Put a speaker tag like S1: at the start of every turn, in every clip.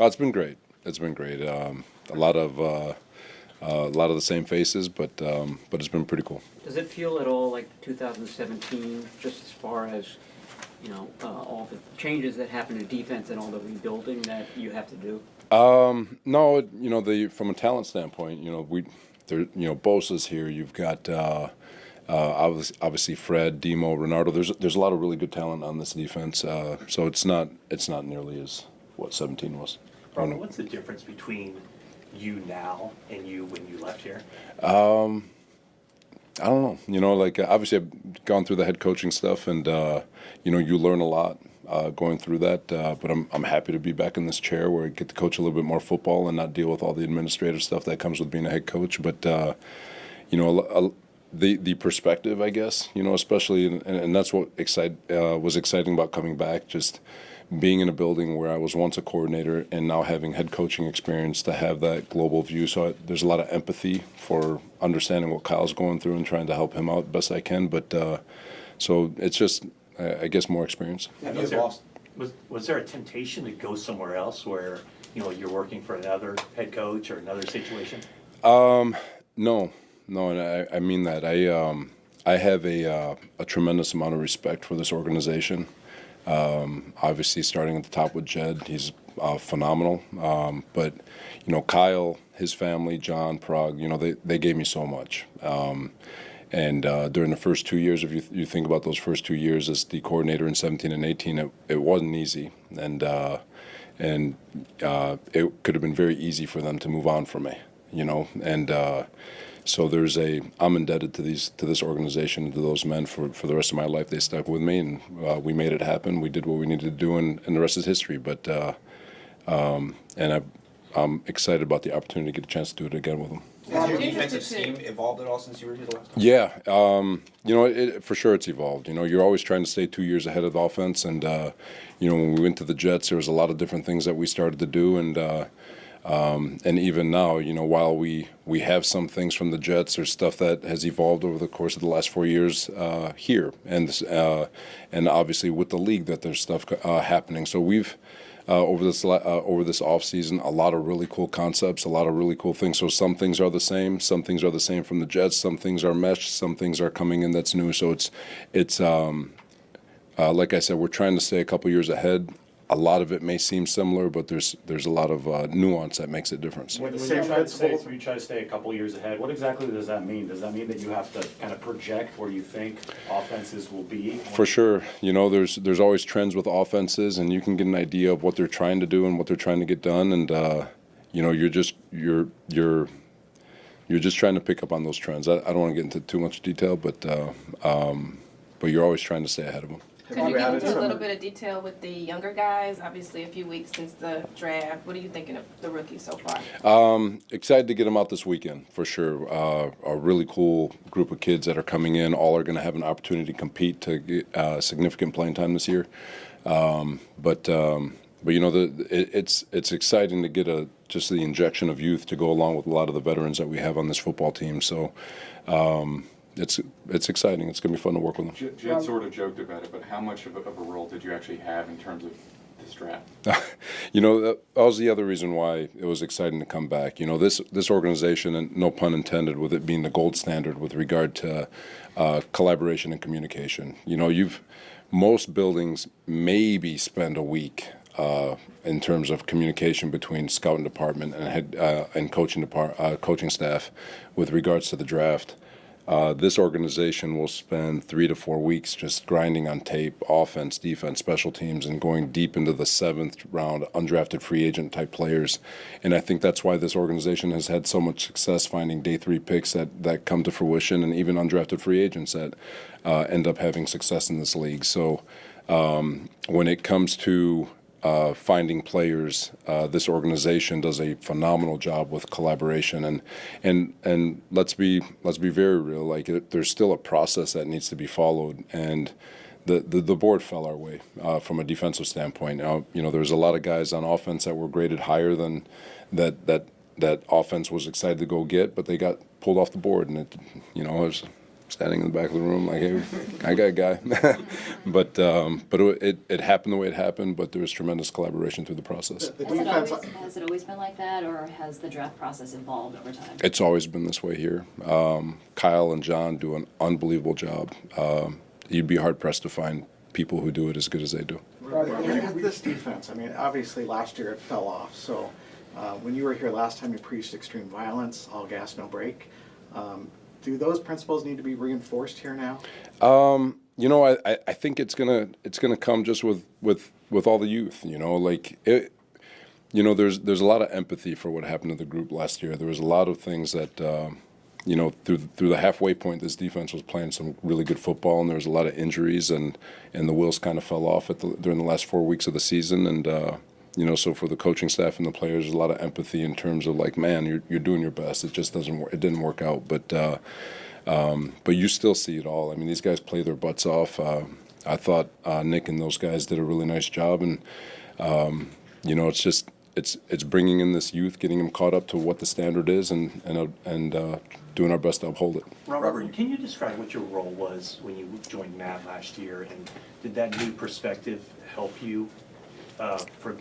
S1: Oh, it's been great. It's been great. A lot of the same faces, but it's been pretty cool.
S2: Does it feel at all like 2017, just as far as, all the changes that happen to defense and all the rebuilding that you have to do?
S1: No, from a talent standpoint, Bosa's here. You've got obviously Fred, Demo, Renardo. There's a lot of really good talent on this defense. So it's not nearly as what 17 was.
S3: Robert, what's the difference between you now and you when you left here?
S1: I don't know. Obviously I've gone through the head coaching stuff, and you learn a lot going through that. But I'm happy to be back in this chair where I get to coach a little bit more football and not deal with all the administrative stuff that comes with being a head coach. But the perspective, I guess, especially, and that's what was exciting about coming back, just being in a building where I was once a coordinator and now having head coaching experience, to have that global view. So there's a lot of empathy for understanding what Kyle's going through and trying to help him out best I can. But so it's just, I guess, more experience.
S3: Was there a temptation to go somewhere else where, you're working for another head coach or another situation?
S1: No, and I mean that. I have a tremendous amount of respect for this organization. Obviously, starting at the top with Jed, he's phenomenal. But Kyle, his family, John, Prague, they gave me so much. And during the first 2 years, if you think about those first 2 years as the coordinator in 17 and 18, it wasn't easy, and it could have been very easy for them to move on from me, and. So I'm indebted to this organization, to those men for the rest of my life. They stuck with me, and we made it happen. We did what we needed to do, and the rest is history. But I'm excited about the opportunity to get a chance to do it again with them.
S4: Has your defensive scheme evolved at all since you were here the last time?
S1: Yeah, for sure it's evolved. You're always trying to stay 2 years ahead of the offense, and when we went to the Jets, there was a lot of different things that we started to do, and even now, while we have some things from the Jets, there's stuff that has evolved over the course of the last 4 years here, and obviously with the league, that there's stuff happening. So we've over this off season, a lot of really cool concepts, a lot of really cool things. So some things are the same, some things are the same from the Jets, some things are meshed, some things are coming in that's new. So it's like I said, we're trying to stay a couple years ahead. A lot of it may seem similar, but there's a lot of nuance that makes it different.
S5: When you try to stay a couple years ahead, what exactly does that mean? Does that mean that you have to kind of project where you think offenses will be?
S1: For sure. There's always trends with offenses, and you can get an idea of what they're trying to do and what they're trying to get done, and you're just trying to pick up on those trends. I don't want to get into too much detail, but you're always trying to stay ahead of them.
S6: Could you get into a little bit of detail with the younger guys? Obviously, a few weeks since the draft. What are you thinking of the rookies so far?
S1: Excited to get them out this weekend, for sure. A really cool group of kids that are coming in. All are going to have an opportunity to compete to get significant playing time this year. But it's exciting to get just the injection of youth to go along with a lot of the veterans that we have on this football team. So. It's exciting. It's going to be fun to work with them.
S7: Jed sort of joked about it, but how much of a role did you actually have in terms of this draft?
S1: That was the other reason why it was exciting to come back. This organization, and no pun intended, with it being the gold standard with regard to collaboration and communication. Most buildings maybe spend a week in terms of communication between scouting department and coaching staff with regards to the draft. This organization will spend 3 to 4 weeks just grinding on tape, offense, defense, special teams, and going deep into the 7th round undrafted free agent type players. And I think that's why this organization has had so much success finding day 3 picks that come to fruition, and even undrafted free agents that end up having success in this league. So when it comes to finding players, this organization does a phenomenal job with collaboration, and let's be very real. There's still a process that needs to be followed, and the board fell our way from a defensive standpoint. Now, there's a lot of guys on offense that were graded higher than that offense was excited to go get, but they got pulled off the board, and standing in the back of the room like, hey, I got a guy. but it happened the way it happened, but there was tremendous collaboration through the process.
S8: Has it always been like that, or has the draft process evolved over time?
S1: It's always been this way here. Kyle and John do an unbelievable job. You'd be hard-pressed to find people who do it as good as they do.
S9: Robert, looking at this defense, I mean, obviously last year it fell off. So when you were here last time, you preached extreme violence, all gas, no break. Do those principles need to be reinforced here now?
S1: You know, I think it's gonna come just with all the youth. You know, like it. You know, there's a lot of empathy for what happened to the group last year. There was a lot of things that. You know, through the halfway point, this defense was playing some really good football, and there was a lot of injuries, and the wheels kind of fell off during the last 4 weeks of the season. And you know, so for the coaching staff and the players, there's a lot of empathy in terms of like, man, you're doing your best. It just doesn't work. It didn't work out, but you still see it all. I mean, these guys play their butts off. I thought Nick and those guys did a really nice job, and you know, it's just. It's bringing in this youth, getting them caught up to what the standard is, and doing our best to uphold it.
S3: Robert, can you describe what your role was when you joined Matt last year, and did that new perspective help you for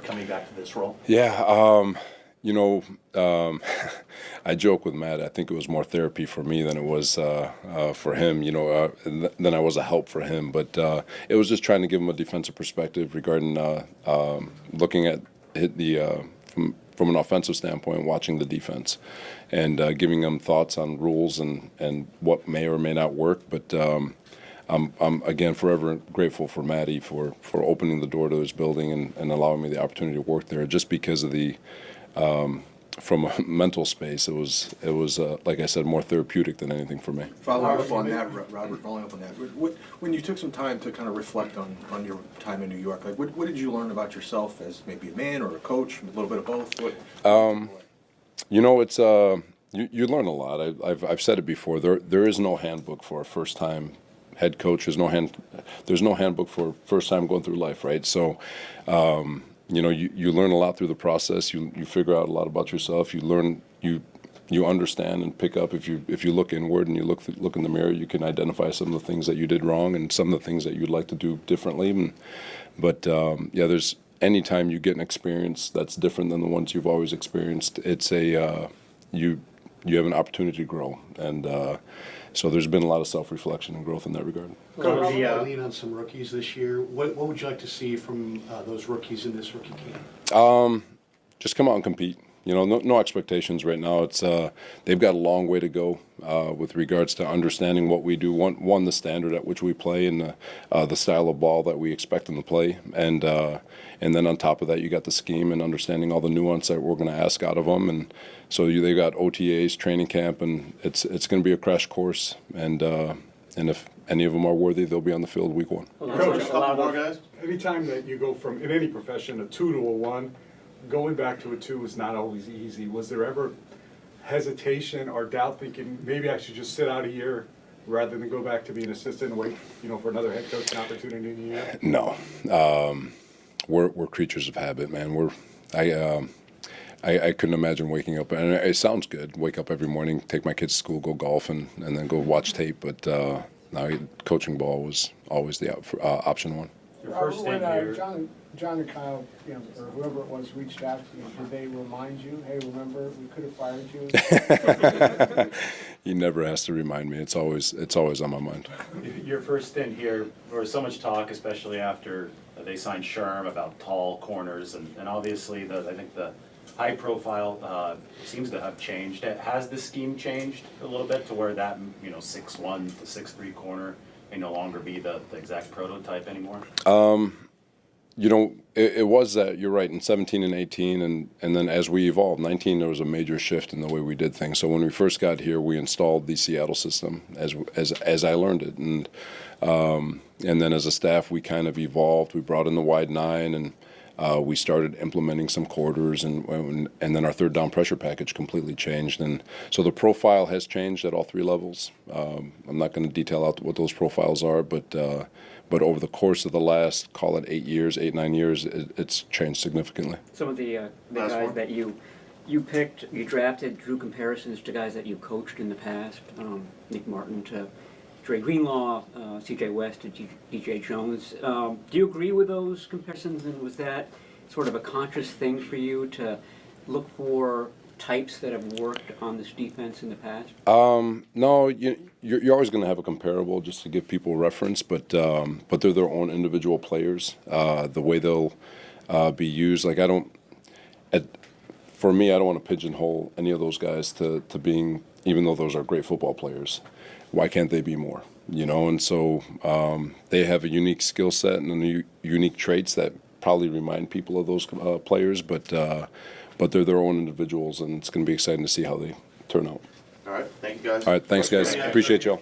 S3: coming back to this role?
S1: Yeah, you know, I joke with Matt. I think it was more therapy for me than it was for him. You know, than I was a help for him. But it was just trying to give him a defensive perspective regarding looking at from an offensive standpoint, watching the defense, and giving them thoughts on rules and what may or may not work. But I'm again forever grateful for Matty for opening the door to his building and allowing me the opportunity to work there. Just because of the from a mental space, it was like I said, more therapeutic than anything for me.
S10: Following up on that, Robert, when you took some time to kind of reflect on your time in New York, like what did you learn about yourself as maybe a man or a coach, a little bit of both?
S1: You know, it's you learn a lot. I've said it before. There is no handbook for a first time head coach. There's no handbook for first time going through life, right? So. You know, you learn a lot through the process. You figure out a lot about yourself. You learn, you understand and pick up. If you look inward and you look in the mirror, you can identify some of the things that you did wrong and some of the things that you'd like to do differently. But yeah, there's any time you get an experience that's different than the ones you've always experienced, it's you have an opportunity to grow, and so there's been a lot of self-reflection and growth in that regard.
S11: Coach, lean on some rookies this year. What would you like to see from those rookies in this rookie camp?
S1: Just come out and compete. You know, no expectations right now. It's they've got a long way to go with regards to understanding what we do. One, the standard at which we play, and the style of ball that we expect them to play, and then on top of that, you got the scheme and understanding all the nuance that we're going to ask out of them. And so they've got OTAs, training camp, and it's going to be a crash course. And if any of them are worthy, they'll be on the field week 1.
S5: Coach, a couple more guys. Anytime that you go from, in any profession, a 2 to a 1, going back to a 2 is not always easy. Was there ever hesitation or doubt, thinking maybe I should just sit out a year rather than go back to be an assistant and wait, for another head coaching opportunity in a year?
S1: No, we're creatures of habit, man. I couldn't imagine waking up, and it sounds good. Wake up every morning, take my kids to school, go golf, and then go watch tape. But now coaching ball was always the option 1.
S3: Your first stint here.
S12: John and Kyle, or whoever it was, reached out to you, did they remind you, hey, remember, we could have fired you?
S1: He never has to remind me. It's always on my mind.
S5: Your first stint here, there was so much talk, especially after they signed Sherm, about tall corners, and obviously I think the high profile seems to have changed. Has the scheme changed a little bit to where that 6'1" to 6'3" corner may no longer be the exact prototype anymore?
S1: It was that, you're right, in 17 and 18, and then as we evolved, 19, there was a major shift in the way we did things. So when we first got here, we installed the Seattle system as I learned it, and then as a staff, we kind of evolved. We brought in the wide 9, and we started implementing some quarters, and then our third down pressure package completely changed, and so the profile has changed at all 3 levels. I'm not going to detail out what those profiles are, but over the course of the last, call it 8, 9 years, it's changed significantly.
S2: Some of the guys that you You drew comparisons to guys that you coached in the past, Nick Martin to Dre Greenlaw, C.J. West to D.J. Jones. Do you agree with those comparisons, and was that sort of a conscious thing for you to look for types that have worked on this defense in the past?
S1: No, you're always going to have a comparable just to give people reference, but they're their own individual players. The way they'll be used, like for me, I don't want to pigeonhole any of those guys to being, even though those are great football players, why can't they be more? And so they have a unique skill set and unique traits that probably remind people of those players, but they're their own individuals, and it's going to be exciting to see how they turn out.
S10: All right, thank you guys.
S1: All right, thanks, guys. Appreciate y'all.